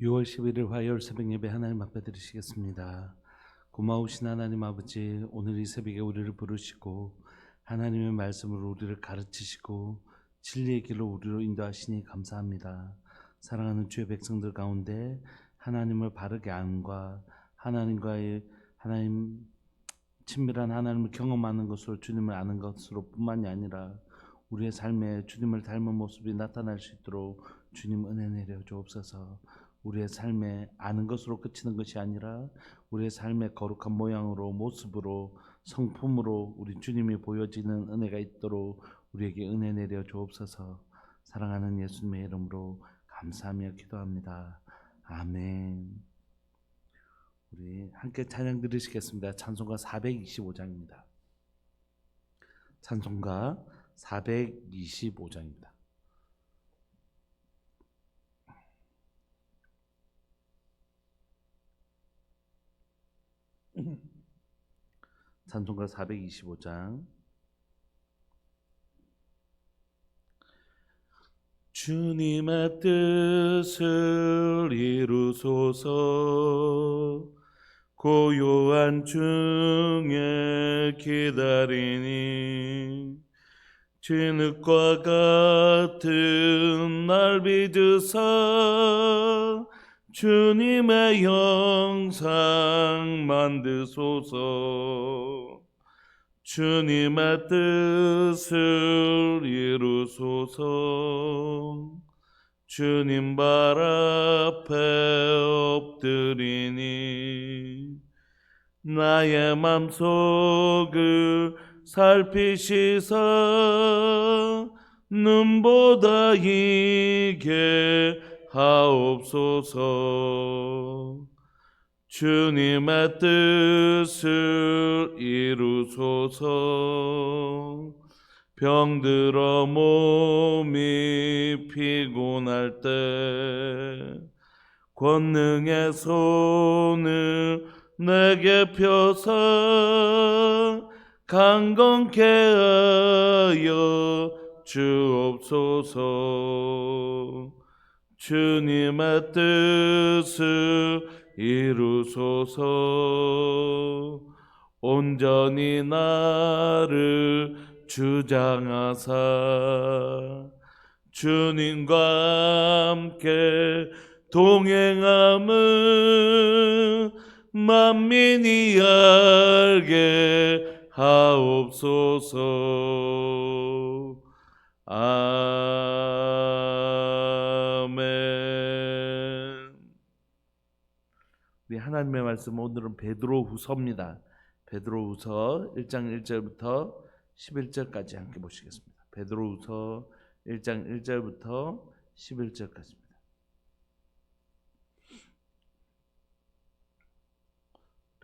6월 11일 화요일 새벽 예배 하나님 앞에 드리시겠습니다. 고마우신 하나님 아버지, 오늘 이 새벽에 우리를 부르시고 하나님의 말씀으로 우리를 가르치시고 진리의 길로 우리로 인도하시니 감사합니다. 사랑하는 주의 백성들 가운데 하나님을 바르게 안과 하나님 친밀한 하나님을 경험하는 것으로 주님을 아는 것으로 뿐만이 아니라 우리의 삶에 주님을 닮은 모습이 나타날 수 있도록 주님 은혜 내려 주옵소서. 우리의 삶에 아는 것으로 그치는 것이 아니라 우리의 삶의 거룩한 모양으로, 모습으로, 성품으로 우리 주님이 보여지는 은혜가 있도록 우리에게 은혜 내려 주옵소서. 사랑하는 예수님의 이름으로 감사하며 기도합니다. 아멘. 우리 함께 찬양 드리시겠습니다. 찬송가 425장입니다. 찬송가 425장입니다. 찬송가 425장. 주님의 뜻을 이루소서. 고요한 중에 기다리니 진흙과 같은 날 빚으사 주님의 형상 만드소서. 주님의 뜻을 이루소서. 주님 발 앞에 엎드리니 나의 맘속을 살피시사 눈보다 이게 하옵소서. 주님의 뜻을 이루소서. 병들어 몸이 피곤할 때 권능의 손을 내게 펴사 강건케 하여 주옵소서. 주님의 뜻을 이루소서. 온전히 나를 주장하사 주님과 함께 동행함을 만민이 알게 하옵소서. 아멘. 우리 하나님의 말씀 오늘은 베드로후서입니다. 베드로후서 1장 1절부터 11절까지 함께 보시겠습니다. 베드로후서 1장 1절부터 11절까지입니다.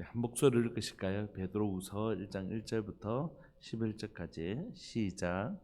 한 목소리를 읽으실까요? 베드로후서 1장 1절부터 11절까지 시작.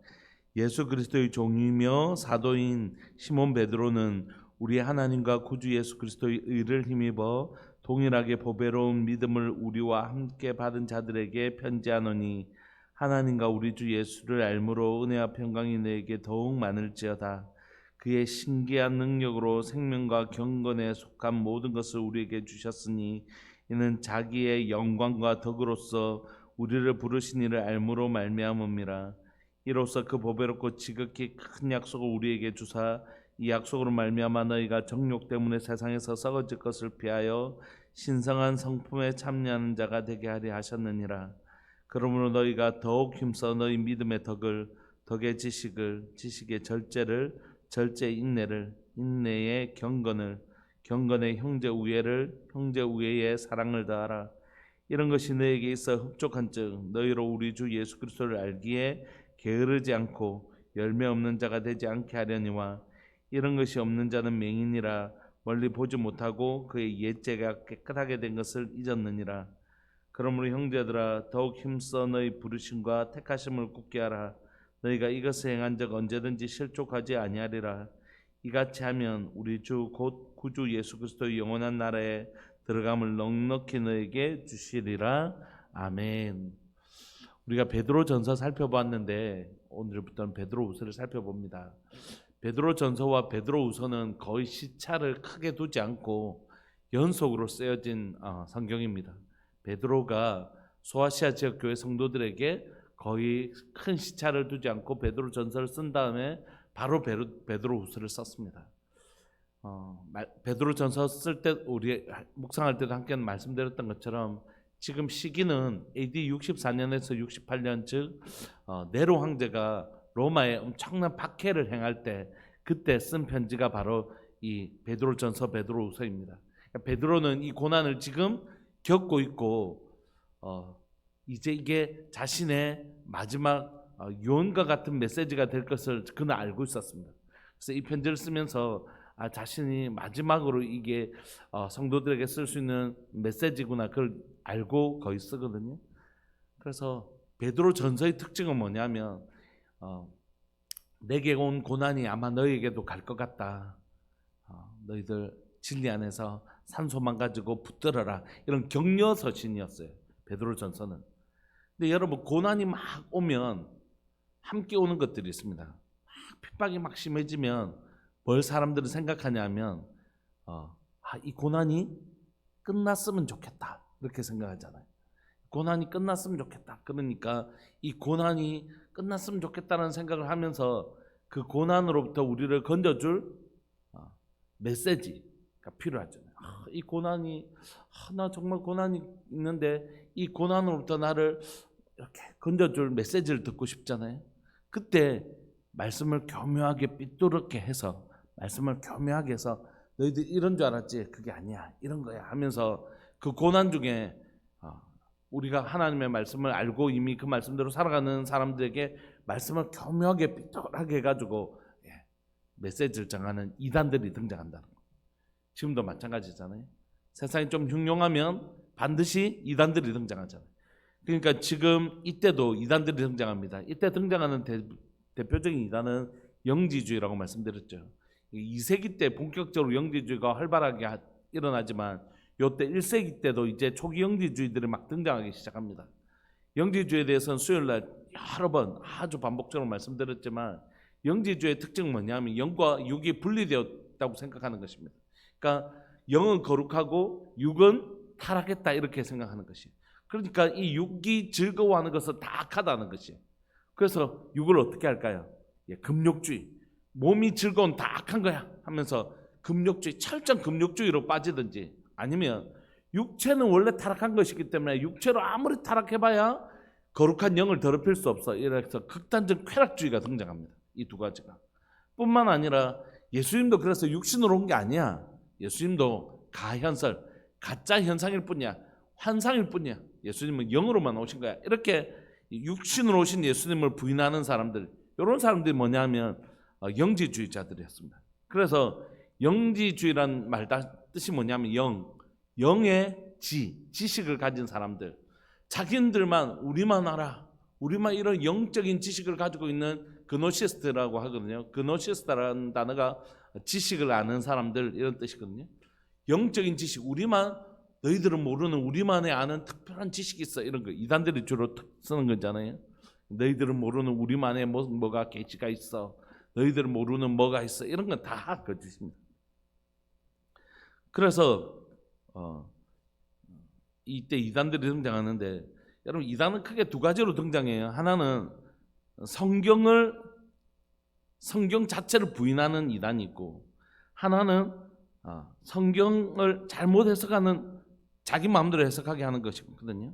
예수 그리스도의 종이며 사도인 시몬 베드로는 우리 하나님과 구주 예수 그리스도의 의를 힘입어 동일하게 보배로운 믿음을 우리와 함께 받은 자들에게 편지하노니 하나님과 우리 주 예수를 알므로 은혜와 평강이 너에게 더욱 많을지어다. 그의 신기한 능력으로 생명과 경건에 속한 모든 것을 우리에게 주셨으니 이는 자기의 영광과 덕으로서 우리를 부르신 이를 알므로 말미암음이라. 이로써 그 보배롭고 지극히 큰 약속을 우리에게 주사 이 약속으로 말미암아 너희가 정욕 때문에 세상에서 썩어질 것을 피하여 신성한 성품에 참여하는 자가 되게 하려 하셨느니라. 그러므로 너희가 더욱 힘써 너희 믿음의 덕을, 덕의 지식을, 지식의 절제를, 절제의 인내를, 인내의 경건을, 경건의 형제 우애를, 형제 우애의 사랑을 더하라. 이런 것이 너에게 있어 흡족한즉 너희로 우리 주 예수 그리스도를 알기에 게으르지 않고 열매 없는 자가 되지 않게 하려니와 이런 것이 없는 자는 맹인이라 멀리 보지 못하고 그의 옛죄가 깨끗하게 된 것을 잊었느니라. 그러므로 형제들아 더욱 힘써 너희 부르심과 택하심을 굳게 하라. 너희가 이것을 행한 적 언제든지 실족하지 아니하리라. 이같이 하면 우리 주 곧 구주 예수 그리스도의 영원한 나라에 들어감을 넉넉히 너에게 주시리라. 아멘. 우리가 베드로 전서 살펴봤는데 오늘부터는 베드로후서를 살펴봅니다. 베드로전서와 베드로후서는 거의 시차를 크게 두지 않고 연속으로 쓰여진 성경입니다. 베드로가 소아시아 지역 교회 성도들에게 거의 큰 시차를 두지 않고 베드로전서를 쓴 다음에 바로 베드로후서를 썼습니다. 베드로전서 쓸 때 우리 묵상할 때도 함께 말씀드렸던 것처럼 지금 시기는 AD 64년에서 68년, 즉 네로 황제가 로마에 엄청난 박해를 행할 때 그때 쓴 편지가 바로 이 베드로전서 베드로후서입니다. 베드로는 이 고난을 지금 겪고 있고 이제 이게 자신의 마지막 유언과 같은 메시지가 될 것을 그는 알고 있었습니다. 그래서 이 편지를 쓰면서 자신이 마지막으로 이게 성도들에게 쓸 수 있는 메시지구나 그걸 알고 거의 쓰거든요. 그래서 베드로전서의 특징은 뭐냐면 내게 온 고난이 아마 너희에게도 갈 것 같다. 너희들 진리 안에서 산소만 가지고 붙들어라. 이런 격려 서신이었어요. 베드로전서는. 근데 여러분 고난이 막 오면 함께 오는 것들이 있습니다. 핍박이 막 심해지면 뭘 사람들은 생각하냐면 이 고난이 끝났으면 좋겠다. 이렇게 생각하잖아요. 고난이 끝났으면 좋겠다. 그러니까 이 고난이 끝났으면 좋겠다는 생각을 하면서 그 고난으로부터 우리를 건져줄 메시지가 필요하잖아요. 이 고난이 나 정말 고난이 있는데 이 고난으로부터 나를 이렇게 건져줄 메시지를 듣고 싶잖아요. 그때 말씀을 교묘하게 삐뚤게 해서 말씀을 교묘하게 해서 너희들 이런 줄 알았지? 그게 아니야. 이런 거야 하면서 그 고난 중에 우리가 하나님의 말씀을 알고 이미 그 말씀대로 살아가는 사람들에게 말씀을 교묘하게 삐뚤하게 해가지고 메시지를 정하는 이단들이 등장한다는 거예요. 지금도 마찬가지잖아요. 세상이 좀 흉흉하면 반드시 이단들이 등장하잖아요. 그러니까 지금 이때도 이단들이 등장합니다. 이때 등장하는 대표적인 이단은 영지주의라고 말씀드렸죠. 2세기 때 본격적으로 영지주의가 활발하게 일어나지만 이때 1세기 때도 이제 초기 영지주의들이 막 등장하기 시작합니다. 영지주의에 대해서는 수요일날 여러 번 아주 반복적으로 말씀드렸지만 영지주의의 특징은 뭐냐면 영과 육이 분리되었다고 생각하는 것입니다. 그러니까 영은 거룩하고 육은 타락했다 이렇게 생각하는 것이에요. 그러니까 이 육이 즐거워하는 것은 다 악하다는 것이에요. 그래서 육을 어떻게 할까요? 금욕주의. 몸이 즐거운 다 악한 거야 하면서 금욕주의, 철저한 금욕주의로 빠지든지 아니면 육체는 원래 타락한 것이기 때문에 육체로 아무리 타락해봐야 거룩한 영을 더럽힐 수 없어. 이래서 극단적 쾌락주의가 등장합니다. 이 두 가지가. 뿐만 아니라 예수님도 그래서 육신으로 온 게 아니야. 예수님도 가현설, 가짜 현상일 뿐이야. 환상일 뿐이야. 예수님은 영으로만 오신 거야. 이렇게 육신으로 오신 예수님을 부인하는 사람들, 이런 사람들이 뭐냐면 영지주의자들이었습니다. 그래서 영지주의란 말 뜻이 뭐냐면 영의 지식을 가진 사람들, 자기들만 우리만 알아, 우리만 이런 영적인 지식을 가지고 있는 그노시스트라고 하거든요. 그노시스트라는 단어가 지식을 아는 사람들 이런 뜻이거든요. 영적인 지식, 우리만, 너희들은 모르는 우리만의 아는 특별한 지식이 있어. 이런 거 이단들이 주로 쓰는 거잖아요. 너희들은 모르는 우리만의 뭐가 계시가 있어. 너희들은 모르는 뭐가 있어. 이런 건 다 거짓입니다. 그래서 이때 이단들이 등장하는데 여러분 이단은 크게 두 가지로 등장해요. 하나는 성경 자체를 부인하는 이단이 있고, 하나는 성경을 잘못 해석하는, 자기 마음대로 해석하게 하는 것이거든요.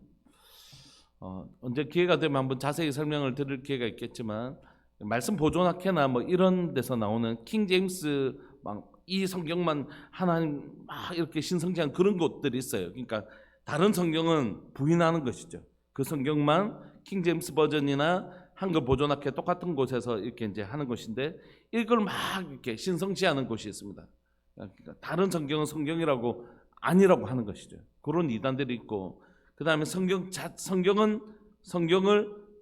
언제 기회가 되면 한번 자세히 설명을 드릴 기회가 있겠지만 말씀 보존학회나 뭐 이런 데서 나오는 킹 제임스 이 성경만 하나님 막 이렇게 신성시한 그런 것들이 있어요. 그러니까 다른 성경은 부인하는 것이죠. 그 성경만 킹 제임스 버전이나 한글 보존학회 똑같은 곳에서 이렇게 이제 하는 것인데 이걸 막 이렇게 신성시하는 곳이 있습니다. 그러니까 다른 성경은 성경이라고 아니라고 하는 것이죠. 그런 이단들이 있고, 그 다음에 성경을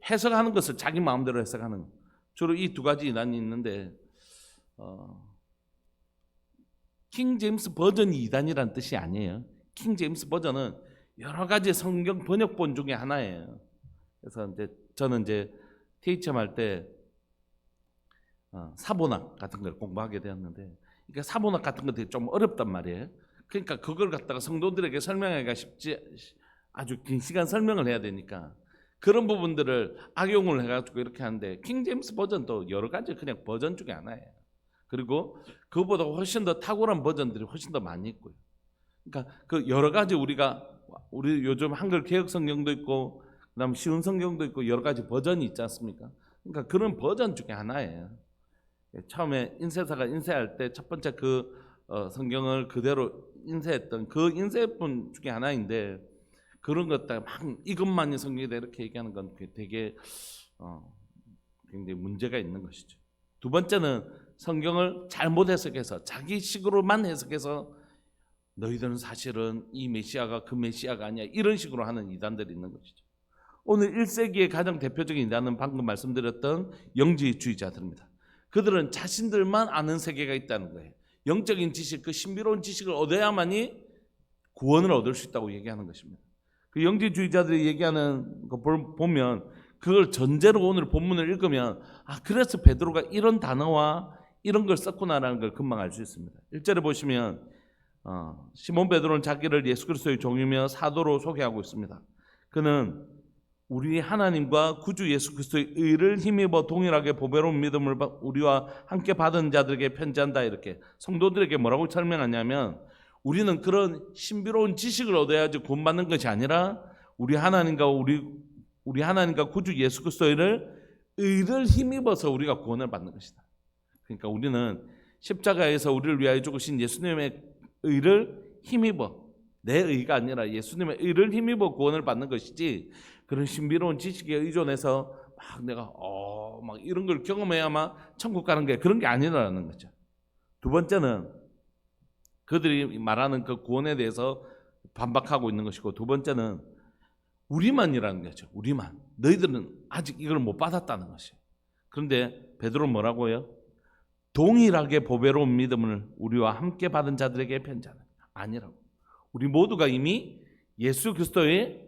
해석하는 것을 자기 마음대로 해석하는, 주로 이 두 가지 이단이 있는데 킹 제임스 버전이 이단이라는 뜻이 아니에요. 킹 제임스 버전은 여러 가지 성경 번역본 중에 하나예요. 그래서 이제 저는 THM 할 때 사본학 같은 걸 공부하게 되었는데, 그러니까 사본학 같은 것들이 좀 어렵단 말이에요. 그러니까 그걸 갖다가 성도들에게 설명하기가 쉽지, 아주 긴 시간 설명을 해야 되니까 그런 부분들을 악용을 해가지고 이렇게 하는데, 킹 제임스 버전도 여러 가지 그냥 버전 중에 하나예요. 그리고 그보다 훨씬 더 탁월한 버전들이 훨씬 더 많이 있고요. 그러니까 그 여러 가지 우리 요즘 한글 개혁 성경도 있고, 그다음 쉬운 성경도 있고 여러 가지 버전이 있지 않습니까? 그러니까 그런 버전 중에 하나예요. 처음에 인쇄사가 인쇄할 때 첫 번째 성경을 그대로 인쇄했던 그 인쇄분 중에 하나인데, 그런 것들 막 이것만이 성경이다 이렇게 얘기하는 건 되게 굉장히 문제가 있는 것이죠. 두 번째는 성경을 잘못 해석해서 자기 식으로만 해석해서 너희들은 사실은 이 메시아가 그 메시아가 아니야 이런 식으로 하는 이단들이 있는 것이죠. 오늘 1세기의 가장 대표적인 이단은 방금 말씀드렸던 영지주의자들입니다. 그들은 자신들만 아는 세계가 있다는 거예요. 영적인 지식, 그 신비로운 지식을 얻어야만이 구원을 얻을 수 있다고 얘기하는 것입니다. 그 영지주의자들이 얘기하는 거 보면 그걸 전제로 오늘 본문을 읽으면 그래서 베드로가 이런 단어와 이런 걸 썼구나라는 걸 금방 알 수 있습니다. 1절에 보시면 시몬 베드로는 자기를 예수 그리스도의 종이며 사도로 소개하고 있습니다. 그는 우리 하나님과 구주 예수 그리스도의 의를 힘입어 동일하게 보배로운 믿음을 우리와 함께 받은 자들에게 편지한다. 이렇게 성도들에게 뭐라고 설명하냐면, 우리는 그런 신비로운 지식을 얻어야지 구원받는 것이 아니라 우리 하나님과 구주 예수 그리스도의 의를 힘입어서 우리가 구원을 받는 것이다. 그러니까 우리는 십자가에서 우리를 위하여 죽으신 예수님의 의를 힘입어, 내 의가 아니라 예수님의 의를 힘입어 구원을 받는 것이지, 그런 신비로운 지식에 의존해서 막 내가 막 이런 걸 경험해야만 천국 가는 게 그런 게 아니라는 거죠. 두 번째는 그들이 말하는 그 구원에 대해서 반박하고 있는 것이고, 두 번째는 우리만이라는 거죠. 우리만. 너희들은 아직 이걸 못 받았다는 것이에요. 그런데 베드로는 뭐라고요? 동일하게 보배로운 믿음을 우리와 함께 받은 자들에게 편지하는, 아니라고. 우리 모두가 이미 예수 그리스도의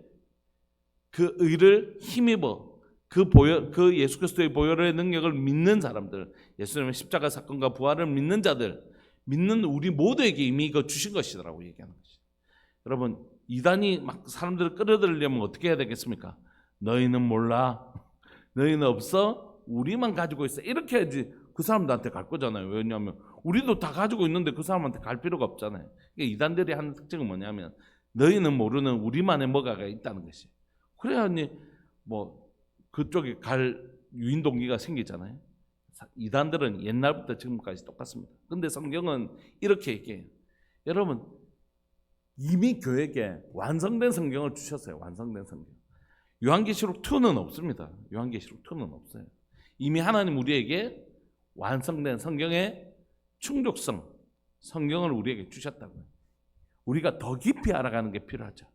그 의를 힘입어 그 예수 그리스도의 보혈의 능력을 믿는 사람들, 예수님의 십자가 사건과 부활을 믿는 자들, 믿는 우리 모두에게 이미 이거 주신 것이라고 얘기하는 것이죠. 여러분, 이단이 막 사람들을 끌어들이려면 어떻게 해야 되겠습니까? 너희는 몰라, 너희는 없어, 우리만 가지고 있어, 이렇게 해야지 그 사람들한테 갈 거잖아요. 왜냐하면 우리도 다 가지고 있는데 그 사람한테 갈 필요가 없잖아요. 그러니까 이단들이 하는 특징은 뭐냐면, 너희는 모르는 우리만의 뭐가가 있다는 것이. 그래야니 뭐 그쪽에 갈 유인 동기가 생기잖아요. 이단들은 옛날부터 지금까지 똑같습니다. 근데 성경은 이렇게 얘기해요. 여러분, 이미 교회에게 완성된 성경을 주셨어요. 완성된 성경. 요한계시록 2는 없습니다. 요한계시록 2는 없어요. 이미 하나님 우리에게 완성된 성경의 충족성, 성경을 우리에게 주셨다고요. 우리가 더 깊이 알아가는 게 필요하죠.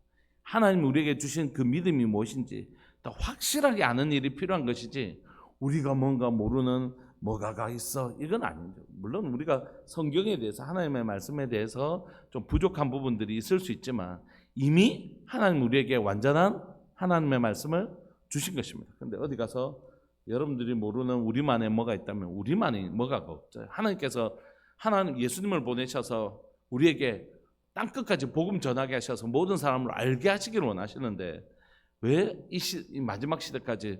하나님 우리에게 주신 그 믿음이 무엇인지 더 확실하게 아는 일이 필요한 것이지, 우리가 뭔가 모르는 뭐가가 있어, 이건 아니죠. 물론 우리가 성경에 대해서, 하나님의 말씀에 대해서 좀 부족한 부분들이 있을 수 있지만 이미 하나님 우리에게 완전한 하나님의 말씀을 주신 것입니다. 그런데 어디 가서 여러분들이 모르는 우리만의 뭐가 있다면, 우리만의 뭐가가 없죠. 하나님께서 예수님을 보내셔서 우리에게 땅끝까지 복음 전하게 하셔서 모든 사람을 알게 하시기를 원하시는데, 왜 이 마지막 시대까지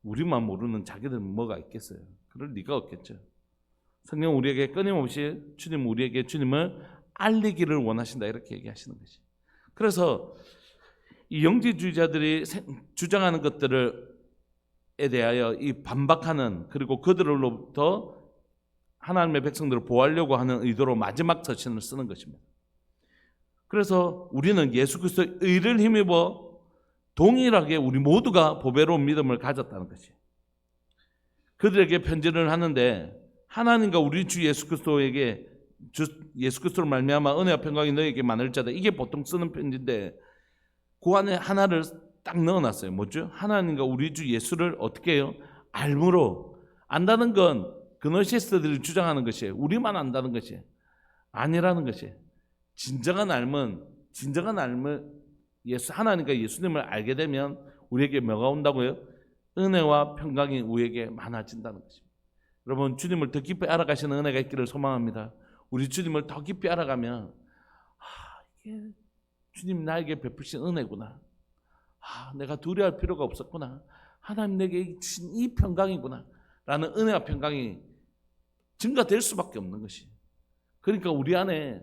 우리만 모르는 자기들은 뭐가 있겠어요? 그럴 리가 없겠죠. 성경 우리에게 끊임없이 우리에게 주님을 알리기를 원하신다, 이렇게 얘기하시는 것이. 그래서 이 영지주의자들이 주장하는 것들에 대하여 이 반박하는, 그리고 그들로부터 하나님의 백성들을 보호하려고 하는 의도로 마지막 서신을 쓰는 것입니다. 그래서 우리는 예수 그리스도의 의를 힘입어 동일하게 우리 모두가 보배로운 믿음을 가졌다는 것이. 그들에게 편지를 하는데, 하나님과 우리 주 예수 그리스도에게 예수 그리스도를 말미암아 은혜와 평강이 너에게 많을 자다, 이게 보통 쓰는 편지인데 그 안에 하나를 딱 넣어놨어요. 뭐죠? 하나님과 우리 주 예수를 어떻게 해요? 알므로. 안다는 건 그노시스트들이 주장하는 것이에요. 우리만 안다는 것이 아니라는 것이. 진정한 알면 하나님과 예수님을 알게 되면 우리에게 뭐가 온다고요? 은혜와 평강이 우리에게 많아진다는 것입니다. 여러분, 주님을 더 깊이 알아가시는 은혜가 있기를 소망합니다. 우리 주님을 더 깊이 알아가면 이게 주님 나에게 베푸신 은혜구나. 내가 두려워할 필요가 없었구나. 하나님 내게 주신 이 평강이구나 라는 은혜와 평강이 증가될 수밖에 없는 것이. 그러니까 우리 안에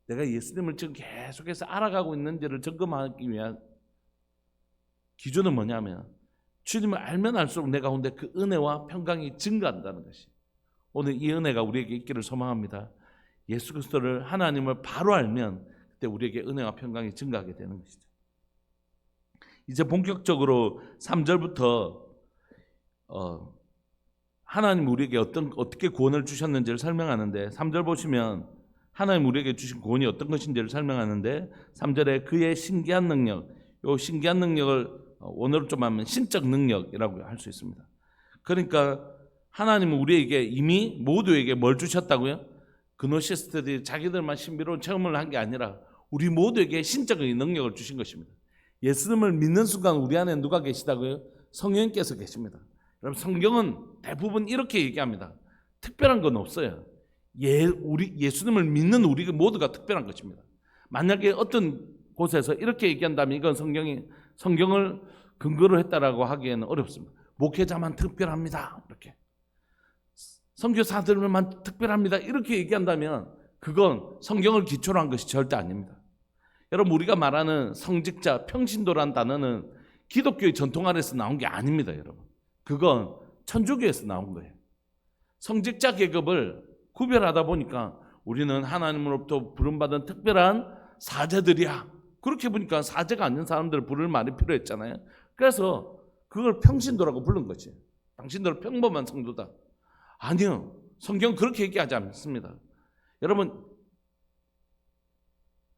내가 예수님을 지금 계속해서 알아가고 있는지를 점검하기 위한 기준은 뭐냐면, 주님을 알면 알수록 내 가운데 그 은혜와 평강이 증가한다는 것이. 오늘 이 은혜가 우리에게 있기를 소망합니다. 예수 그리스도를, 하나님을 바로 알면 그때 우리에게 은혜와 평강이 증가하게 되는 것이죠. 이제 본격적으로 3절부터 하나님 우리에게 어떻게 구원을 주셨는지를 설명하는데, 3절 보시면 하나님 우리에게 주신 구원이 어떤 것인지를 설명하는데, 3절에 그의 신기한 능력, 이 신기한 능력을 오늘은 좀 하면 신적 능력이라고 할 수 있습니다. 그러니까 하나님은 우리에게 이미 모두에게 뭘 주셨다고요? 그노시스트들이 자기들만 신비로운 체험을 한 게 아니라 우리 모두에게 신적인 능력을 주신 것입니다. 예수님을 믿는 순간 우리 안에 누가 계시다고요? 성령께서 계십니다. 여러분, 성경은 대부분 이렇게 얘기합니다. 특별한 건 없어요. 예수님을 믿는 우리 모두가 특별한 것입니다. 만약에 어떤 곳에서 이렇게 얘기한다면 이건 성경을 근거로 했다라고 하기에는 어렵습니다. 목회자만 특별합니다. 이렇게. 선교사들만 특별합니다. 이렇게 얘기한다면 그건 성경을 기초로 한 것이 절대 아닙니다. 여러분, 우리가 말하는 성직자, 평신도란 단어는 기독교의 전통 아래서 나온 게 아닙니다. 여러분, 그건 천주교에서 나온 거예요. 성직자 계급을 구별하다 보니까 우리는 하나님으로부터 부름받은 특별한 사제들이야. 그렇게 보니까 사제가 아닌 사람들을 부를 말이 필요했잖아요. 그래서 그걸 평신도라고 부른 거지. 당신들은 평범한 성도다. 아니요, 성경 그렇게 얘기하지 않습니다. 여러분,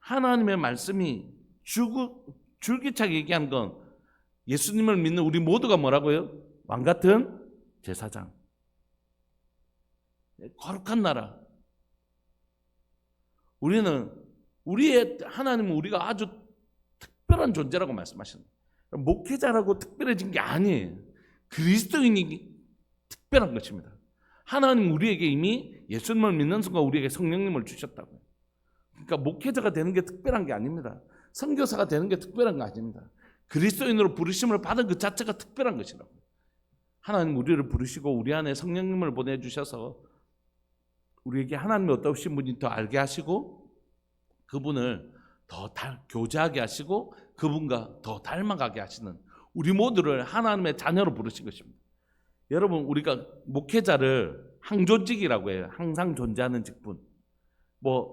하나님의 말씀이 줄기차게 얘기한 건 예수님을 믿는 우리 모두가 뭐라고요? 왕같은 제사장, 거룩한 나라. 우리의 하나님은 우리가 아주 특별한 존재라고 말씀하셨습니다. 목회자라고 특별해진 게 아니에요. 그리스도인이 특별한 것입니다. 하나님 우리에게 이미 예수님을 믿는 순간 우리에게 성령님을 주셨다고요. 그러니까 목회자가 되는 게 특별한 게 아닙니다. 선교사가 되는 게 특별한 거 아닙니다. 그리스도인으로 부르심을 받은 그 자체가 특별한 것이라고. 하나님 우리를 부르시고 우리 안에 성령님을 보내주셔서 우리에게 하나님이 어떠신 분인지 더 알게 하시고 그분을 더 교제하게 하시고 그분과 더 닮아가게 하시는 우리 모두를 하나님의 자녀로 부르신 것입니다. 여러분, 우리가 목회자를 항존직이라고 해요. 항상 존재하는 직분.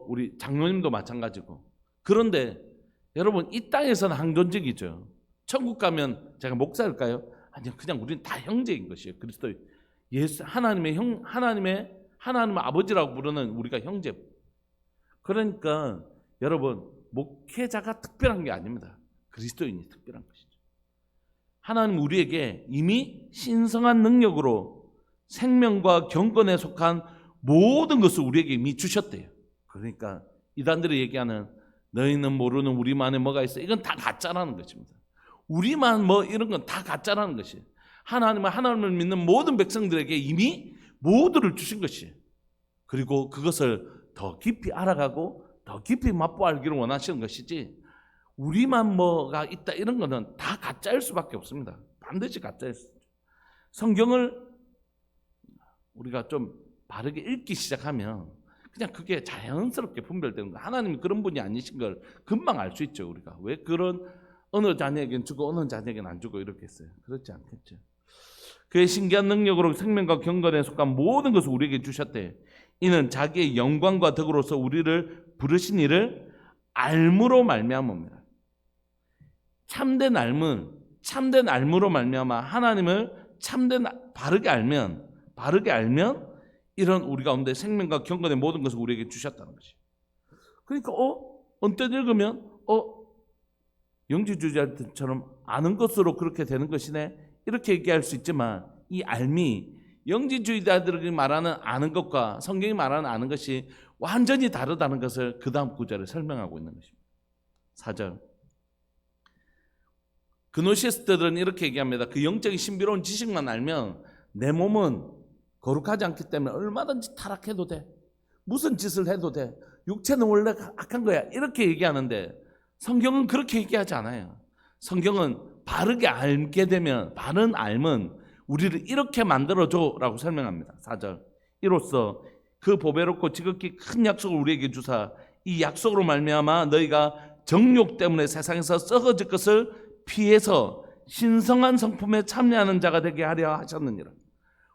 우리 장로님도 마찬가지고. 그런데 여러분, 이 땅에서는 항존직이죠. 천국 가면 제가 목사일까요? 아니요, 그냥 우리는 다 형제인 것이에요. 그리스도 하나님의 아버지라고 부르는 우리가 형제. 그러니까 여러분, 목회자가 특별한 게 아닙니다. 그리스도인이 특별한 것이죠. 하나님 우리에게 이미 신성한 능력으로 생명과 경건에 속한 모든 것을 우리에게 이미 주셨대요. 그러니까 이단들이 얘기하는 너희는 모르는 우리만의 뭐가 있어, 이건 다 가짜라는 것입니다. 우리만 이런 건 다 가짜라는 것이에요. 하나님을 믿는 모든 백성들에게 이미 모두를 주신 것이에요. 그리고 그것을 더 깊이 알아가고 더 깊이 맛보 알기를 원하시는 것이지, 우리만 뭐가 있다 이런 거는 다 가짜일 수밖에 없습니다. 반드시 가짜일 수 있죠. 성경을 우리가 좀 바르게 읽기 시작하면 그냥 그게 자연스럽게 분별되는 거예요. 하나님이 그런 분이 아니신 걸 금방 알 수 있죠. 우리가 왜 그런 어느 자녀에게는 주고 어느 자녀에게는 안 주고 이렇게 했어요. 그렇지 않겠죠. 그의 신기한 능력으로 생명과 경건에 속한 모든 것을 우리에게 주셨대. 이는 자기의 영광과 덕으로서 우리를 부르신 이를 알므로 말미암습니다. 참된 알므로 말미암아 하나님을 바르게 알면 이런 우리 가운데 생명과 경건의 모든 것을 우리에게 주셨다는 것이. 그러니까 언뜻 읽으면 영지주의자들처럼 아는 것으로 그렇게 되는 것이네 이렇게 얘기할 수 있지만, 이 알미, 영지주의자들이 말하는 아는 것과 성경이 말하는 아는 것이 완전히 다르다는 것을 그 다음 구절에 설명하고 있는 것입니다. 4절. 그노시스트들은 이렇게 얘기합니다. 그 영적인 신비로운 지식만 알면 내 몸은 거룩하지 않기 때문에 얼마든지 타락해도 돼. 무슨 짓을 해도 돼. 육체는 원래 악한 거야. 이렇게 얘기하는데 성경은 그렇게 얘기하지 않아요. 성경은 바르게 알게 되면, 바른 알면 우리를 이렇게 만들어줘라고 설명합니다. 4절. 이로써 그 보배롭고 지극히 큰 약속을 우리에게 주사 이 약속으로 말미암아 너희가 정욕 때문에 세상에서 썩어질 것을 피해서 신성한 성품에 참여하는 자가 되게 하려 하셨느니라.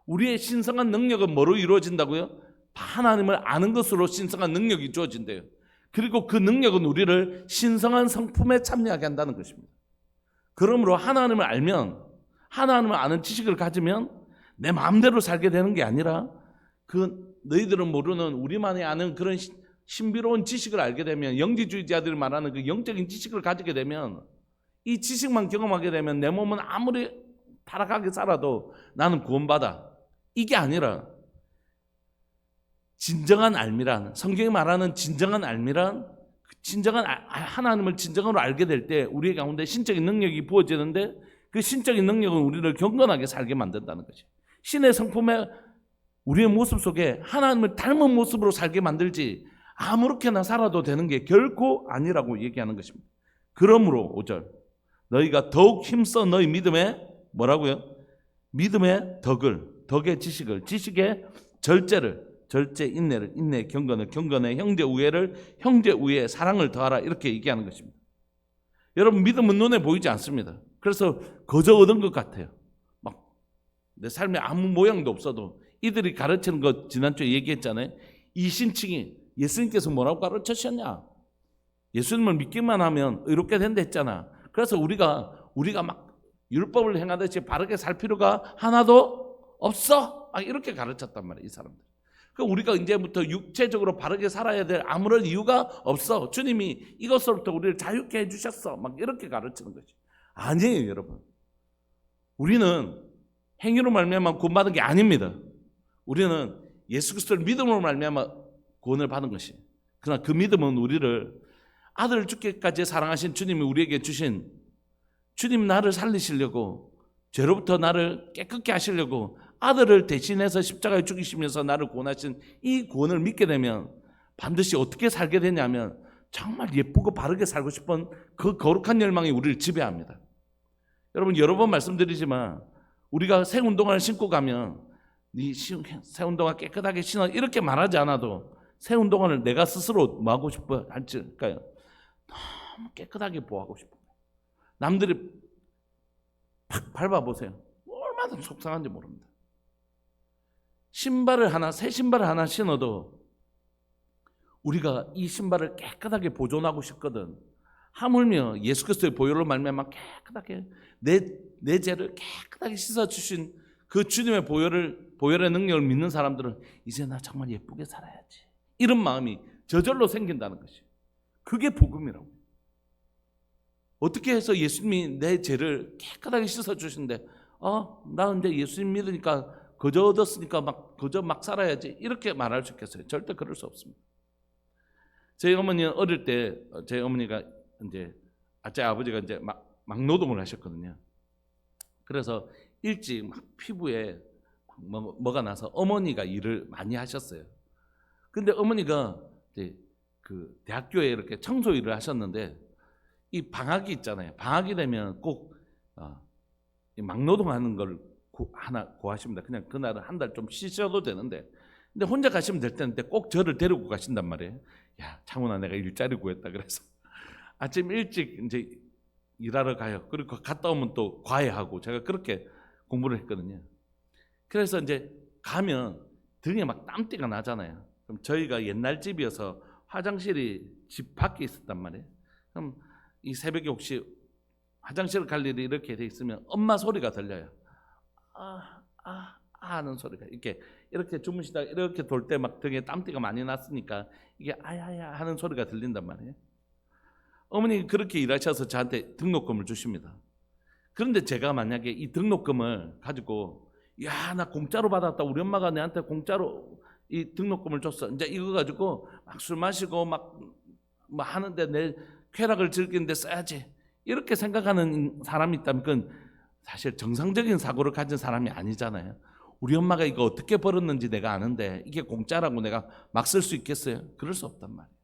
우리의 신성한 능력은 뭐로 이루어진다고요? 하나님을 아는 것으로 신성한 능력이 주어진대요. 그리고 그 능력은 우리를 신성한 성품에 참여하게 한다는 것입니다. 그러므로 하나님을 알면, 하나님을 아는 지식을 가지면 내 마음대로 살게 되는 게 아니라 그 너희들은 모르는 우리만이 아는 그런 신비로운 지식을 알게 되면, 영지주의자들이 말하는 그 영적인 지식을 가지게 되면, 이 지식만 경험하게 되면 내 몸은 아무리 타락하게 살아도 나는 구원받아. 이게 아니라 진정한 알미란, 성경이 말하는 진정한 알미란, 진정한 하나님을 진정으로 알게 될 때 우리 가운데 신적인 능력이 부어지는데 그 신적인 능력은 우리를 경건하게 살게 만든다는 거지. 신의 성품에 우리의 모습 속에 하나님을 닮은 모습으로 살게 만들지 아무렇게나 살아도 되는 게 결코 아니라고 얘기하는 것입니다. 그러므로 5절 너희가 더욱 힘써 너희 믿음에 뭐라고요? 믿음의 덕의 지식을, 지식의 절제를, 절제 인내를, 인내 경건을, 경건에 형제 우애를, 형제 우애에 사랑을 더하라, 이렇게 얘기하는 것입니다. 여러분, 믿음은 눈에 보이지 않습니다. 그래서 거저 얻은 것 같아요. 막 내 삶에 아무 모양도 없어도 이들이 가르치는 거 지난주에 얘기했잖아요. 이 신칭이 예수님께서 뭐라고 가르치셨냐? 예수님을 믿기만 하면 의롭게 된다 했잖아. 그래서 우리가 막 율법을 행하듯이 바르게 살 필요가 하나도 없어. 이렇게 가르쳤단 말이에요, 이 사람들. 그러니까 우리가 이제부터 육체적으로 바르게 살아야 될 아무런 이유가 없어. 주님이 이것으로부터 우리를 자유케 해주셨어. 막 이렇게 가르치는 거지. 아니에요, 여러분. 우리는 행위로 말미암아 구원받은 게 아닙니다. 우리는 예수 그리스도를 믿음으로 말미암아 구원을 받은 것이. 그러나 그 믿음은 우리를 아들을 죽기까지 사랑하신 주님이 우리에게 주신, 주님 나를 살리시려고, 죄로부터 나를 깨끗게 하시려고 아들을 대신해서 십자가에 죽이시면서 나를 구원하신 이 구원을 믿게 되면 반드시 어떻게 살게 되냐면 정말 예쁘고 바르게 살고 싶은 그 거룩한 열망이 우리를 지배합니다. 여러분, 여러 번 말씀드리지만 우리가 새 운동화를 신고 가면 새 운동화 깨끗하게 신어 이렇게 말하지 않아도 새 운동화를 내가 스스로 뭐 하고 싶어 할까요? 너무 깨끗하게 보호하고 싶어요. 남들이 팍 밟아보세요. 얼마나 속상한지 모릅니다. 새 신발을 하나 신어도 우리가 이 신발을 깨끗하게 보존하고 싶거든. 하물며 예수 그리스도의 보혈로 말미암아 깨끗하게 내 죄를 깨끗하게 씻어주신 그 주님의 보혈의 능력을 믿는 사람들은 이제 나 정말 예쁘게 살아야지, 이런 마음이 저절로 생긴다는 것이, 그게 복음이라고. 어떻게 해서 예수님이 내 죄를 깨끗하게 씻어주신데 나 이제 예수님 믿으니까 거저 얻었으니까 거저 막 살아야지, 이렇게 말할 수 있겠어요? 절대 그럴 수 없습니다. 저희 어머니는 어릴 때, 저희 어머니가 이제 제 아버지가 이제 막노동을 하셨거든요. 그래서 일찍 막 피부에 뭐가 나서 어머니가 일을 많이 하셨어요. 근데 어머니가 이제 그 대학교에 이렇게 청소 일을 하셨는데 이 방학이 있잖아요. 방학이 되면 꼭 막노동하는 걸 하나 구하십니다. 그냥 그날은 한 달 좀 쉬셔도 되는데, 근데 혼자 가시면 될 텐데 꼭 저를 데리고 가신단 말이에요. 야, 창훈아, 내가 일자리 구했다. 그래서 아침 일찍 이제 일하러 가요. 그리고 갔다 오면 또 과외하고, 제가 그렇게 공부를 했거든요. 그래서 이제 가면 등에 막 땀띠가 나잖아요. 그럼 저희가 옛날 집이어서 화장실이 집 밖에 있었단 말이에요. 그럼 이 새벽에 혹시 화장실을 갈 일이 이렇게 돼 있으면 엄마 소리가 들려요. 하는 소리가 이렇게 주무시다가 이렇게 돌 때 막 등에 땀띠가 많이 났으니까 이게 아야야 하는 소리가 들린단 말이에요. 어머니 그렇게 일하셔서 저한테 등록금을 주십니다. 그런데 제가 만약에 이 등록금을 가지고, 야, 나 공짜로 받았다, 우리 엄마가 내한테 공짜로 이 등록금을 줬어, 이제 이거 가지고 막 술 마시고 막 하는데 내 쾌락을 즐기는데 써야지, 이렇게 생각하는 사람이 있다면 그건 사실 정상적인 사고를 가진 사람이 아니잖아요. 우리 엄마가 이거 어떻게 벌었는지 내가 아는데 이게 공짜라고 내가 막 쓸 수 있겠어요? 그럴 수 없단 말이에요.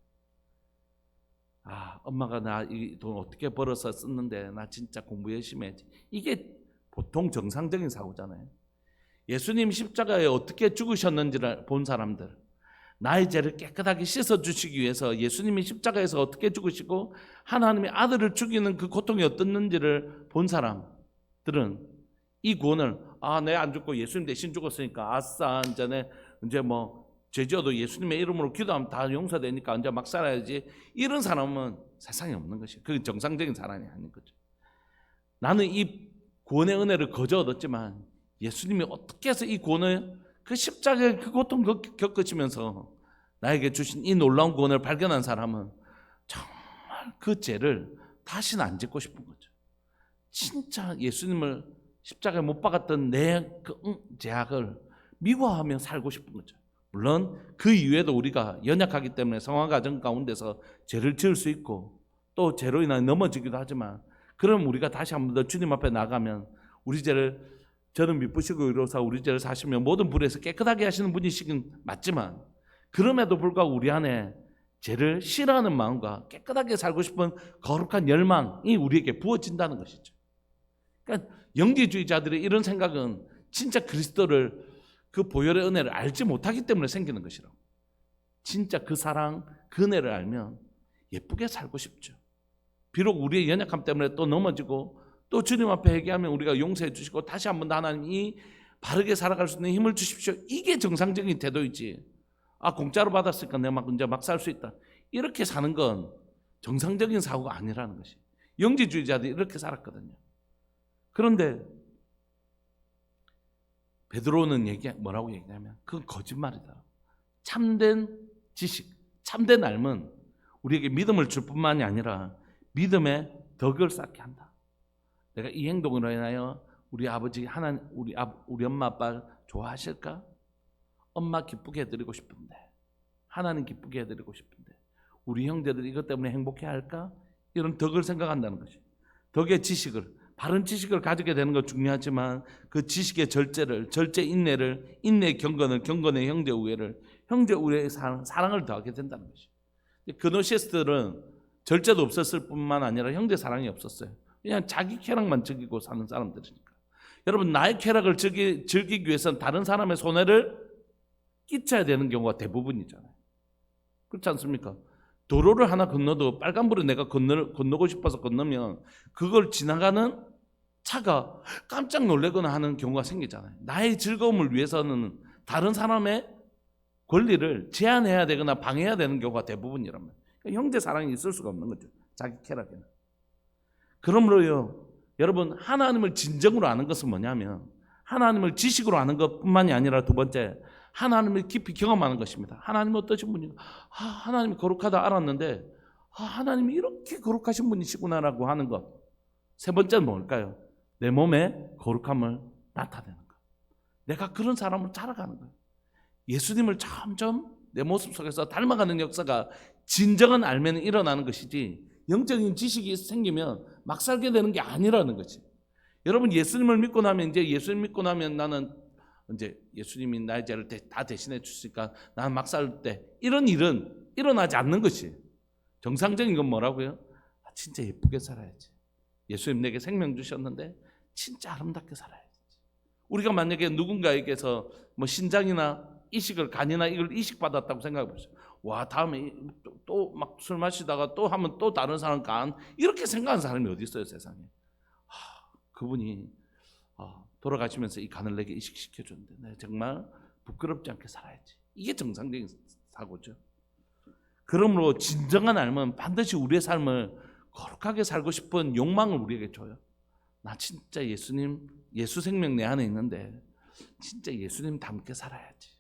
엄마가 나 이 돈 어떻게 벌어서 썼는데 나 진짜 공부 열심히 했지. 이게 보통 정상적인 사고잖아요. 예수님 십자가에 어떻게 죽으셨는지를 본 사람들, 나의 죄를 깨끗하게 씻어주시기 위해서 예수님이 십자가에서 어떻게 죽으시고 하나님의 아들을 죽이는 그 고통이 어떻는지를 본 사람들은 이 구원을 내가 안 죽고 예수님 대신 죽었으니까 아싸 이제 뭐 죄지어도 예수님의 이름으로 기도하면 다 용서되니까 이제 막 살아야지, 이런 사람은 세상에 없는 것이에요. 그게 정상적인 사람이 아닌 거죠. 나는 이 구원의 은혜를 거저 얻었지만 예수님이 어떻게 해서 이 구원을, 그 십자가의 그 고통 겪으시면서 나에게 주신 이 놀라운 구원을 발견한 사람은 정말 그 죄를 다시는 안 짓고 싶은 거죠. 진짜 예수님을 십자가에 못 박았던 내 그 죄악을 미워하며 살고 싶은 거죠. 물론 그 이후에도 우리가 연약하기 때문에 성화 과정 가운데서 죄를 지을 수 있고 또 죄로 인해 넘어지기도 하지만, 그럼 우리가 다시 한 번 더 주님 앞에 나가면 우리 죄를, 저는 미쁘시고 의로사 우리 죄를 사시며 모든 불에서 깨끗하게 하시는 분이시긴 맞지만, 그럼에도 불구하고 우리 안에 죄를 싫어하는 마음과 깨끗하게 살고 싶은 거룩한 열망이 우리에게 부어진다는 것이죠. 그러니까 영지주의자들의 이런 생각은 진짜 그리스도를, 그 보혈의 은혜를 알지 못하기 때문에 생기는 것이라고. 진짜 그 사랑, 그 은혜를 알면 예쁘게 살고 싶죠. 비록 우리의 연약함 때문에 또 넘어지고 또 주님 앞에 회개하면 우리가 용서해 주시고 다시 한 번 더 하나님이 바르게 살아갈 수 있는 힘을 주십시오. 이게 정상적인 태도이지. 공짜로 받았으니까 내가 막 살 수 있다. 이렇게 사는 건 정상적인 사고가 아니라는 것이. 영지주의자들이 이렇게 살았거든요. 그런데 베드로는 뭐라고 얘기하냐면 그건 거짓말이다. 참된 지식, 참된 삶은 우리에게 믿음을 줄 뿐만이 아니라 믿음의 덕을 쌓게 한다. 내가 이 행동으로 인하여 우리 아버지 우리 엄마 아빠 좋아하실까? 엄마 기쁘게 해드리고 싶은데, 하나님 기쁘게 해드리고 싶은데, 우리 형제들 이것 때문에 행복해 할까? 이런 덕을 생각한다는 것이. 덕의 지식을, 바른 지식을 가지게 되는 것 중요하지만 그 지식의 절제 인내를, 인내의 경건을, 경건의 형제 우애를, 형제 우애의 사랑을 더하게 된다는 것이. 그노시스트들은 절제도 없었을 뿐만 아니라 형제 사랑이 없었어요. 그냥 자기 쾌락만 즐기고 사는 사람들이니까. 여러분, 나의 쾌락을 즐기기 위해서는 다른 사람의 손해를 끼쳐야 되는 경우가 대부분이잖아요. 그렇지 않습니까? 도로를 하나 건너도 빨간불에 내가 건너고 싶어서 건너면 그걸 지나가는 차가 깜짝 놀라거나 하는 경우가 생기잖아요. 나의 즐거움을 위해서는 다른 사람의 권리를 제한해야 되거나 방해해야 되는 경우가 대부분이란 말이에요. 그러니까 형제 사랑이 있을 수가 없는 거죠. 자기 쾌락에는. 그러므로요, 여러분, 하나님을 진정으로 아는 것은 뭐냐면 하나님을 지식으로 아는 것뿐만이 아니라 두 번째, 하나님을 깊이 경험하는 것입니다. 하나님은 어떠신 분인가? 하나님이 거룩하다 알았는데 하나님이 이렇게 거룩하신 분이시구나라고 하는 것. 세 번째는 뭘까요? 내 몸에 거룩함을 나타내는 것. 내가 그런 사람으로 자라가는 거예요. 예수님을 점점 내 모습 속에서 닮아가는 역사가 진정한 알면은 일어나는 것이지, 영적인 지식이 생기면 막 살게 되는 게 아니라는 거지. 여러분, 예수님을 믿고 나면, 이제 예수님 믿고 나면 나는 이제 예수님이 나의 죄를 다 대신해 주시니까 나는 막 살 때, 이런 일은 일어나지 않는 것이. 정상적인 건 뭐라고요? 진짜 예쁘게 살아야지. 예수님 내게 생명 주셨는데 진짜 아름답게 살아야지. 우리가 만약에 누군가에게서 뭐 신장이나 이식을, 간이나 이걸 이식받았다고 생각해 보세요. 와, 다음에 또 막 술 마시다가 또 하면 또 다른 사람 간, 이렇게 생각하는 사람이 어디 있어요, 세상에. 그분이 돌아가시면서 이 간을 내게 이식시켜줬는데 내가 정말 부끄럽지 않게 살아야지. 이게 정상적인 사고죠. 그러므로 진정한 삶은 반드시 우리의 삶을 거룩하게 살고 싶은 욕망을 우리에게 줘요. 나 진짜 예수 생명 내 안에 있는데 진짜 예수님 닮게 살아야지.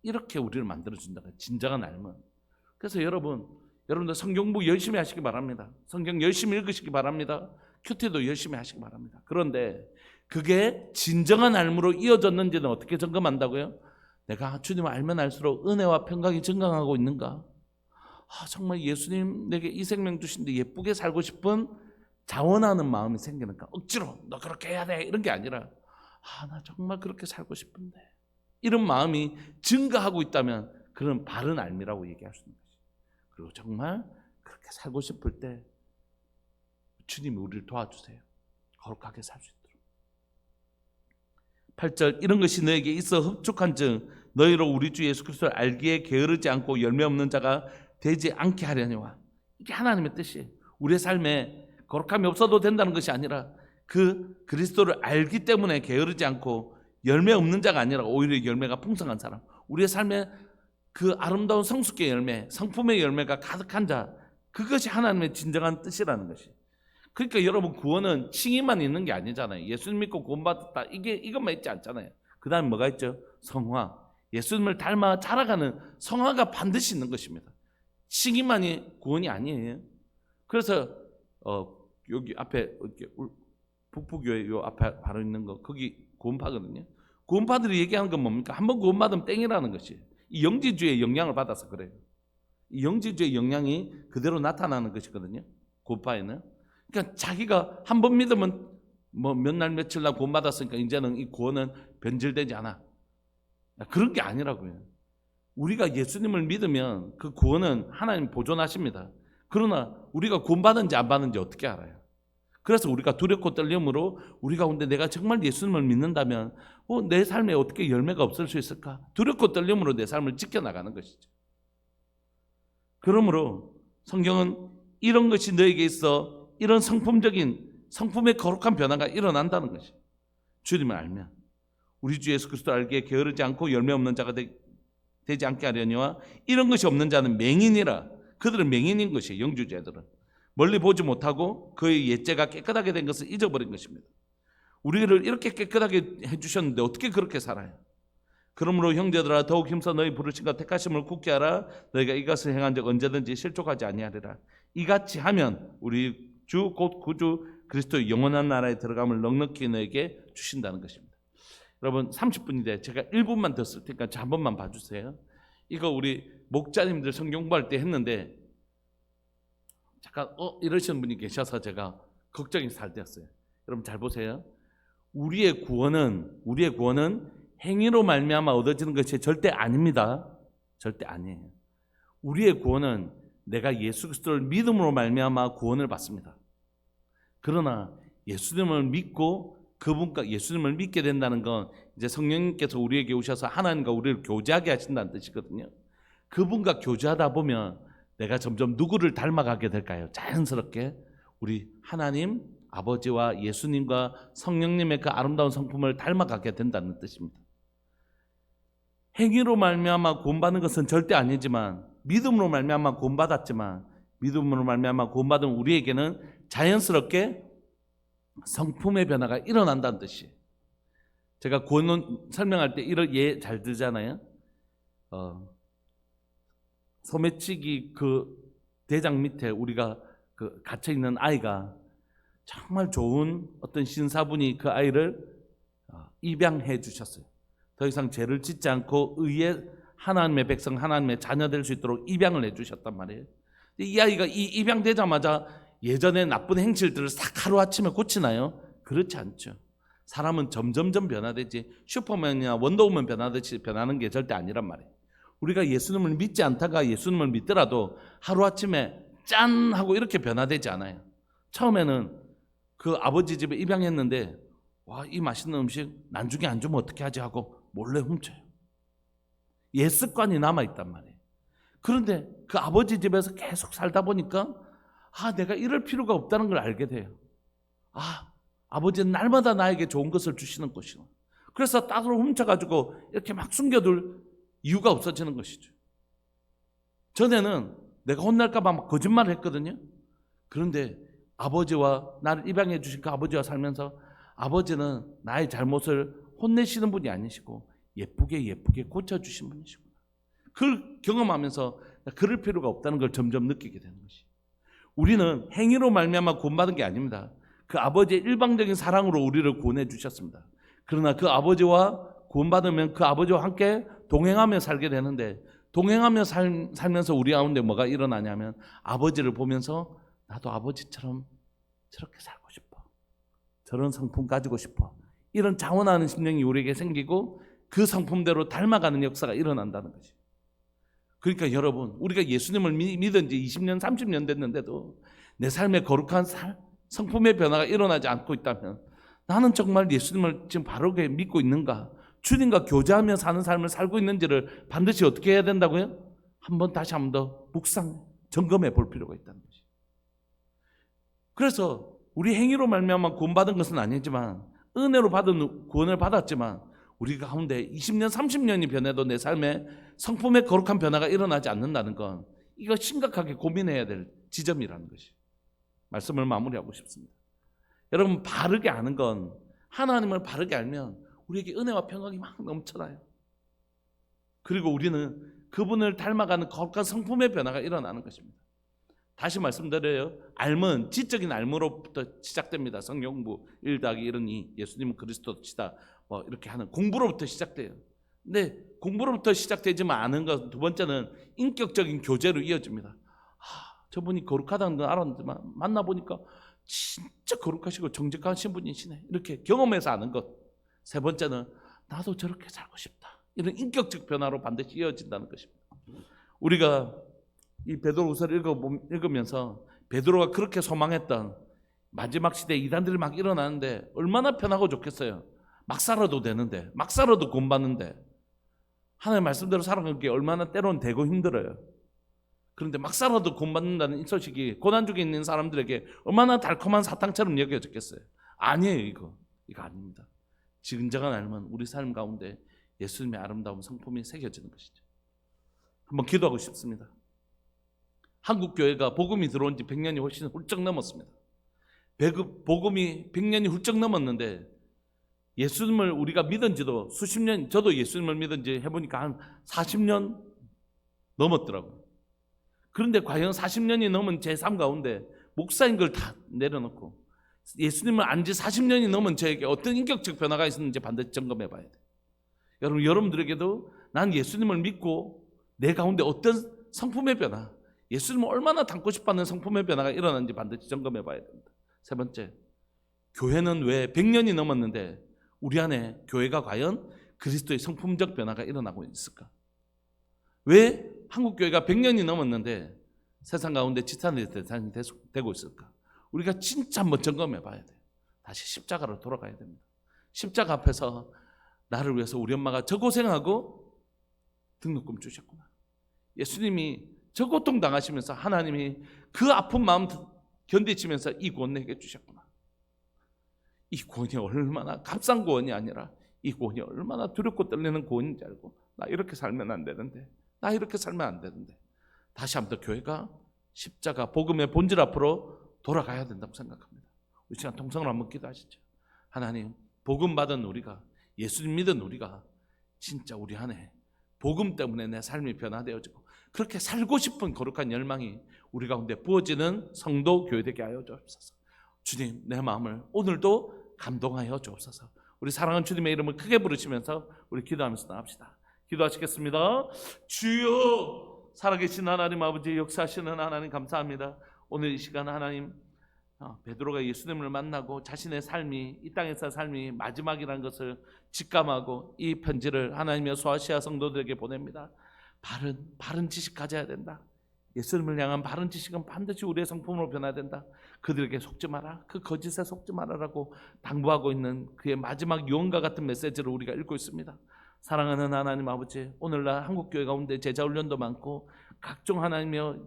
이렇게 우리를 만들어준다. 진정한 삶은. 그래서 여러분들 성경 공부 열심히 하시기 바랍니다. 성경 열심히 읽으시기 바랍니다. 큐티도 열심히 하시기 바랍니다. 그런데 그게 진정한 삶으로 이어졌는지는 어떻게 점검한다고요? 내가 주님을 알면 알수록 은혜와 평강이 증강하고 있는가? 정말 예수님 내게 이 생명 주신데 예쁘게 살고 싶은 자원하는 마음이 생기는가? 억지로 너 그렇게 해야 돼 이런 게 아니라 나 정말 그렇게 살고 싶은데, 이런 마음이 증가하고 있다면 그런 바른 알미라고 얘기할 수 있는 것이죠. 그리고 정말 그렇게 살고 싶을 때 주님이 우리를 도와주세요. 거룩하게 살 수 있도록. 8절, 이런 것이 너에게 있어 흡족한즉 너희로 우리 주 예수 그리스도를 알기에 게으르지 않고 열매 없는 자가 되지 않게 하려니와. 이게 하나님의 뜻이에요. 우리의 삶에 거룩함이 없어도 된다는 것이 아니라 그 그리스도를 알기 때문에 게으르지 않고 열매 없는 자가 아니라 오히려 열매가 풍성한 사람, 우리의 삶에 그 아름다운 성숙의 열매, 성품의 열매가 가득한 자, 그것이 하나님의 진정한 뜻이라는 것이. 그러니까 여러분, 구원은 칭의만 있는 게 아니잖아요. 예수님 믿고 구원받았다, 이것만 있지 않잖아요. 그 다음에 뭐가 있죠? 성화. 예수님을 닮아 자라가는 성화가 반드시 있는 것입니다. 칭의만이 구원이 아니에요. 그래서 여기 앞에 북부교회 요 앞에 바로 있는 거, 거기 구원파거든요. 구원파들이 얘기하는 건 뭡니까? 한번 구원받으면 땡이라는 것이에요. 이 영지주의 영향을 받아서 그래요. 이 영지주의 영향이 그대로 나타나는 것이거든요. 구원파에는. 그러니까 자기가 한 번 믿으면 뭐 몇 날 며칠 날 구원받았으니까 이제는 이 구원은 변질되지 않아. 그런 게 아니라고요. 우리가 예수님을 믿으면 그 구원은 하나님 보존하십니다. 그러나 우리가 구원받은지 안 받은지 어떻게 알아요? 그래서 우리가 두렵고 떨림으로 우리 가운데 내가 정말 예수님을 믿는다면 내 삶에 어떻게 열매가 없을 수 있을까? 두렵고 떨림으로 내 삶을 지켜나가는 것이죠. 그러므로 성경은 이런 것이 너에게 있어 이런 성품의 거룩한 변화가 일어난다는 것이, 주님을 알면 우리 주 예수 그리스도 알기에 게으르지 않고 열매 없는 자가 되지 않게 하려니와 이런 것이 없는 자는 맹인이라. 그들은 맹인인 것이에요. 영주제들은 멀리 보지 못하고 그의 옛죄가 깨끗하게 된 것을 잊어버린 것입니다. 우리를 이렇게 깨끗하게 해주셨는데 어떻게 그렇게 살아요? 그러므로 형제들아 더욱 힘써 너희 부르심과 택하심을 굳게 하라. 너희가 이것을 행한 적 언제든지 실족하지 아니하리라. 이같이 하면 우리 주 곧 구주 그리스도의 영원한 나라에 들어감을 넉넉히 너에게 주신다는 것입니다. 여러분 30분인데 제가 1분만 더 쓸 테니까 한 번만 봐주세요. 이거 우리 목자님들 성경 공부할 때 했는데 잠깐 이러시는 분이 계셔서 제가 걱정이 살되었어요. 여러분 잘 보세요. 우리의 구원은 행위로 말미암아 얻어지는 것이 절대 아닙니다. 절대 아니에요. 우리의 구원은 내가 예수 그리스도를 믿음으로 말미암아 구원을 받습니다. 그러나 예수님을 믿고 그분과 예수님을 믿게 된다는 건 이제 성령님께서 우리에게 오셔서 하나님과 우리를 교제하게 하신다는 뜻이거든요. 그분과 교제하다 보면 내가 점점 누구를 닮아가게 될까요? 자연스럽게 우리 하나님 아버지와 예수님과 성령님의 그 아름다운 성품을 닮아가게 된다는 뜻입니다. 행위로 말미암아 구원받는 것은 절대 아니지만, 믿음으로 말미암아 구원받았지만, 믿음으로 말미암아 구원받은 우리에게는 자연스럽게 성품의 변화가 일어난다는 뜻이에요. 제가 구원 설명할 때 이런 예 잘 들잖아요. 소매치기 그 대장 밑에 우리가 그 갇혀 있는 아이가 정말 좋은 어떤 신사분이 그 아이를 입양해 주셨어요. 더 이상 죄를 짓지 않고 의의 하나님의 백성, 하나님의 자녀 될 수 있도록 입양을 해 주셨단 말이에요. 이 아이가 입양되자마자 예전에 나쁜 행실들을 싹 하루아침에 고치나요? 그렇지 않죠. 사람은 점점점 변화되지, 슈퍼맨이나 원더우먼 변하듯이 변하는 게 절대 아니란 말이에요. 우리가 예수님을 믿지 않다가 예수님을 믿더라도 하루아침에 짠 하고 이렇게 변화되지 않아요. 처음에는 그 아버지 집에 입양했는데 와, 이 맛있는 음식 나중에 안 주면 어떻게 하지 하고 몰래 훔쳐요. 옛 습관이 남아있단 말이에요. 그런데 그 아버지 집에서 계속 살다 보니까 내가 이럴 필요가 없다는 걸 알게 돼요. 아버지는 날마다 나에게 좋은 것을 주시는 것이구나. 그래서 따로 훔쳐가지고 이렇게 막 숨겨둘 이유가 없어지는 것이죠. 전에는 내가 혼날까 봐 막 거짓말을 했거든요. 그런데 아버지와 나를 입양해 주신 그 아버지와 살면서 아버지는 나의 잘못을 혼내시는 분이 아니시고 예쁘게 고쳐주신 분이시구나. 그걸 경험하면서 그럴 필요가 없다는 걸 점점 느끼게 되는 것이. 우리는 행위로 말미암아 구원받은 게 아닙니다. 그 아버지의 일방적인 사랑으로 우리를 구원해 주셨습니다. 그러나 그 아버지와 구원받으면 그 아버지와 함께 동행하며 살게 되는데, 동행하며 살면서 우리 가운데 뭐가 일어나냐면 아버지를 보면서 나도 아버지처럼 저렇게 살고 싶어, 저런 성품 가지고 싶어, 이런 자원하는 심령이 우리에게 생기고 그 성품대로 닮아가는 역사가 일어난다는 거지. 그러니까 여러분, 우리가 예수님을 믿은 지 20년, 30년 됐는데도 내 삶에 거룩한 성품의 변화가 일어나지 않고 있다면 나는 정말 예수님을 지금 바르게 믿고 있는가? 주님과 교제하며 사는 삶을 살고 있는지를 반드시 어떻게 해야 된다고요? 다시 한 번 더 묵상, 점검해 볼 필요가 있다는 거지. 그래서 우리 행위로 말미암아 구원받은 것은 아니지만 은혜로 받은 구원을 받았지만 우리 가운데 20년, 30년이 변해도 내 삶에 성품의 거룩한 변화가 일어나지 않는다는 건 이거 심각하게 고민해야 될 지점이라는 것이. 말씀을 마무리하고 싶습니다. 여러분, 바르게 아는 건, 하나님을 바르게 알면 우리에게 은혜와 평강이 막 넘쳐나요. 그리고 우리는 그분을 닮아가는 거룩한 성품의 변화가 일어나는 것입니다. 다시 말씀드려요. 알은 지적인 알므로부터 시작됩니다. 성경 공부 1+1은 예수님은 그리스도시다 이렇게 하는 공부로부터 시작돼요. 근데 공부로부터 시작되지만 아는 것, 두 번째는 인격적인 교제로 이어집니다. 저분이 거룩하다는 건 알았지만 만나보니까 진짜 거룩하시고 정직하신 분이시네, 이렇게 경험해서 아는 것. 세 번째는 나도 저렇게 살고 싶다, 이런 인격적 변화로 반드시 이어진다는 것입니다. 우리가 이 베드로후서를 읽으면서 베드로가 그렇게 소망했던 마지막 시대 이단들이 막 일어나는데 얼마나 편하고 좋겠어요. 막 살아도 되는데, 막 살아도 구원받는데, 하나님의 말씀대로 살아가는 게 얼마나 때로는 되고 힘들어요. 그런데 막 살아도 구원받는다는 이 소식이 고난중에 있는 사람들에게 얼마나 달콤한 사탕처럼 여겨졌겠어요. 아니에요. 이거 아닙니다. 진정한 삶은 우리 삶 가운데 예수님의 아름다운 성품이 새겨지는 것이죠. 한번 기도하고 싶습니다. 한국교회가 복음이 들어온 지 100년이 훨씬 훌쩍 넘었습니다. 복음이 100년이 훌쩍 넘었는데 예수님을 우리가 믿은 지도 수십 년, 저도 예수님을 믿은 지 해보니까 한 40년 넘었더라고요. 그런데 과연 40년이 넘은 제 삶 가운데 목사인 걸 다 내려놓고 예수님을 안 지 40년이 넘은 저에게 어떤 인격적 변화가 있었는지 반드시 점검해 봐야 돼요. 여러분들에게도 난 예수님을 믿고 내 가운데 어떤 성품의 변화, 예수님을 얼마나 닮고 싶어하는 성품의 변화가 일어났는지 반드시 점검해 봐야 됩니다. 세 번째, 교회는 왜 100년이 넘었는데 우리 안에 교회가 과연 그리스도의 성품적 변화가 일어나고 있을까? 왜 한국교회가 100년이 넘었는데 세상 가운데 지탄의 대상이 되고 있을까? 우리가 진짜 한번 점검해 봐야 돼요. 다시 십자가로 돌아가야 됩니다. 십자가 앞에서 나를 위해서 우리 엄마가 저 고생하고 등록금 주셨구나. 예수님이 저 고통 당하시면서 하나님이 그 아픈 마음 견디시면서 이 구원 내게 주셨구나. 이 구원이 얼마나 값싼 구원이 아니라 이 구원이 얼마나 두렵고 떨리는 구원인지 알고 나 이렇게 살면 안 되는데, 나 이렇게 살면 안 되는데 다시 한번 더 교회가 십자가 복음의 본질 앞으로 돌아가야 된다고 생각합니다. 우리 시간 통성으로 한번 기도하시죠. 하나님, 복음 받은 우리가, 예수님 믿은 우리가 진짜 우리 안에 복음 때문에 내 삶이 변화되어지고 그렇게 살고 싶은 거룩한 열망이 우리 가운데 부어지는 성도 교회 되게 하여 주옵소서. 주님, 내 마음을 오늘도 감동하여 주옵소서. 우리 사랑하는 주님의 이름을 크게 부르시면서 우리 기도하면서 나갑시다. 기도하시겠습니다. 주여, 살아계신 하나님 아버지, 역사하시는 하나님 감사합니다. 오늘 이 시간 하나님, 베드로가 예수님을 만나고 자신의 삶이, 이 땅에서 삶이 마지막이라는 것을 직감하고 이 편지를 하나님의 소아시아 성도들에게 보냅니다. 바른 지식 가져야 된다. 예수님을 향한 바른 지식은 반드시 우리의 성품으로 변화야 된다. 그들에게 속지 마라, 그 거짓에 속지 말아라고 당부하고 있는 그의 마지막 유언과 같은 메시지를 우리가 읽고 있습니다. 사랑하는 하나님 아버지, 오늘날 한국교회 가운데 제자훈련도 많고 각종 하나님의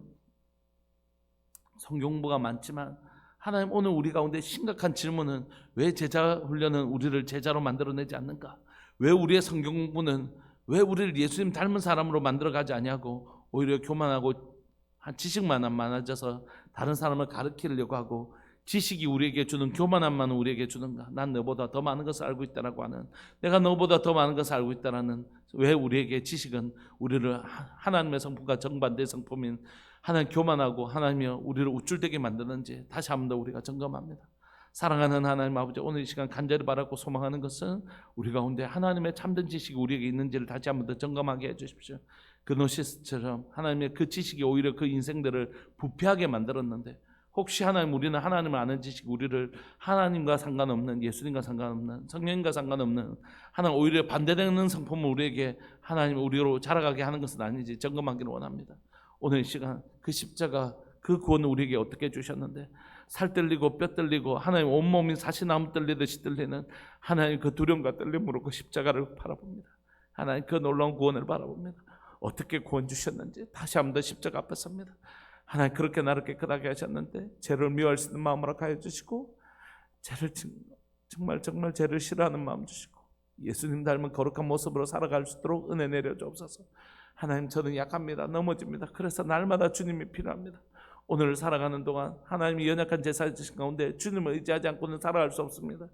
성경공부가 많지만 하나님, 오늘 우리 가운데 심각한 질문은 왜 제자훈련은 우리를 제자로 만들어내지 않는가? 왜 우리의 성경공부는 왜 우리를 예수님 닮은 사람으로 만들어가지 않냐고 오히려 교만하고 한 지식만 많아져서 다른 사람을 가르치려고 하고 지식이 우리에게 주는 교만함만은 우리에게 주는가? 난 너보다 더 많은 것을 알고 있다라고 하는, 내가 너보다 더 많은 것을 알고 있다라는, 왜 우리에게 지식은 우리를 하나님의 성품과 정반대의 성품인 하나님 교만하고 하나님이 우리를 우쭐대게 만드는지 다시 한 번 더 우리가 점검합니다. 사랑하는 하나님 아버지, 오늘 이 시간 간절히 바라고 소망하는 것은 우리 가운데 하나님의 참된 지식이 우리에게 있는지를 다시 한 번 더 점검하게 해주십시오. 그 노시스처럼 하나님의 그 지식이 오히려 그 인생들을 부패하게 만들었는데 혹시 하나님 우리는 하나님을 아는 지식 우리를 하나님과 상관없는 예수님과 상관없는 성령님과 상관없는 하나님 오히려 반대되는 성품을 우리에게 하나님 우리로 자라가게 하는 것은 아니지 점검하기를 원합니다. 오늘 이 시간 그 십자가 그 구원을 우리에게 어떻게 주셨는데 살 떨리고 뼈 떨리고 하나님 온몸이 사시나무 떨리듯이 떨리는 하나님 그 두려움과 떨림으로 그 십자가를 바라봅니다. 하나님 그 놀라운 구원을 바라봅니다. 어떻게 구원 주셨는지 다시 한번 더 십자가 앞에 섭니다. 하나님 그렇게 나를 깨끗하게 하셨는데 죄를 미워할 수 있는 마음으로 가해 주시고 죄를 정말 죄를 싫어하는 마음 주시고 예수님 닮은 거룩한 모습으로 살아갈 수 있도록 은혜 내려 주옵소서. 하나님 저는 약합니다. 넘어집니다. 그래서 날마다 주님이 필요합니다. 오늘 살아가는 동안 하나님이 연약한 제사를 주신 가운데 주님을 의지하지 않고는 살아갈 수 없습니다.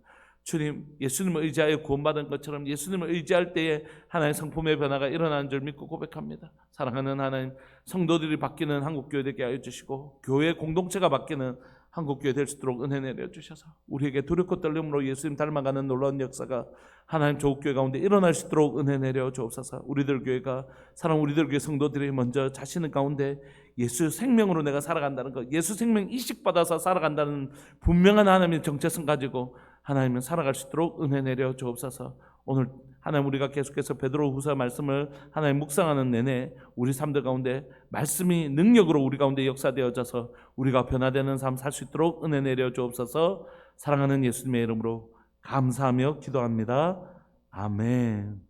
주님, 예수님을 의지하여 구원받은 것처럼 예수님을 의지할 때에 하나님의 성품의 변화가 일어나는 줄 믿고 고백합니다. 사랑하는 하나님, 성도들이 바뀌는 한국교회 되게 하여 주시고 교회 공동체가 바뀌는 한국교회 될 수 있도록 은혜 내려 주셔서 우리에게 두렵고 떨림으로 예수님 닮아가는 놀라운 역사가 하나님 조국교회 가운데 일어날 수 있도록 은혜 내려 주옵소서. 우리들 교회가 사랑 우리들 교회 성도들이 먼저 자신의 가운데 예수 생명으로 내가 살아간다는 것, 예수 생명 이식받아서 살아간다는 분명한 하나님의 정체성 가지고 하나님은 살아갈 수 있도록 은혜 내려 주옵소서. 오늘 하나님 우리가 계속해서 베드로후서 말씀을 하나님 묵상하는 내내 우리 삶들 가운데 말씀이 능력으로 우리 가운데 역사되어져서 우리가 변화되는 삶 살 수 있도록 은혜 내려 주옵소서. 사랑하는 예수님의 이름으로 감사하며 기도합니다. 아멘.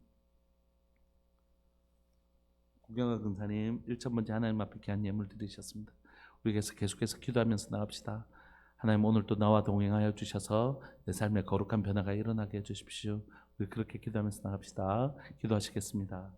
구경하 근사님 1,000번째 하나님 앞에 귀한 예물 드리셨습니다. 우리께서 계속해서 기도하면서 나갑시다. 하나님 오늘도 나와 동행하여 주셔서 내 삶에 거룩한 변화가 일어나게 해주십시오. 우리 그렇게 기도하면서 나갑시다. 기도하시겠습니다.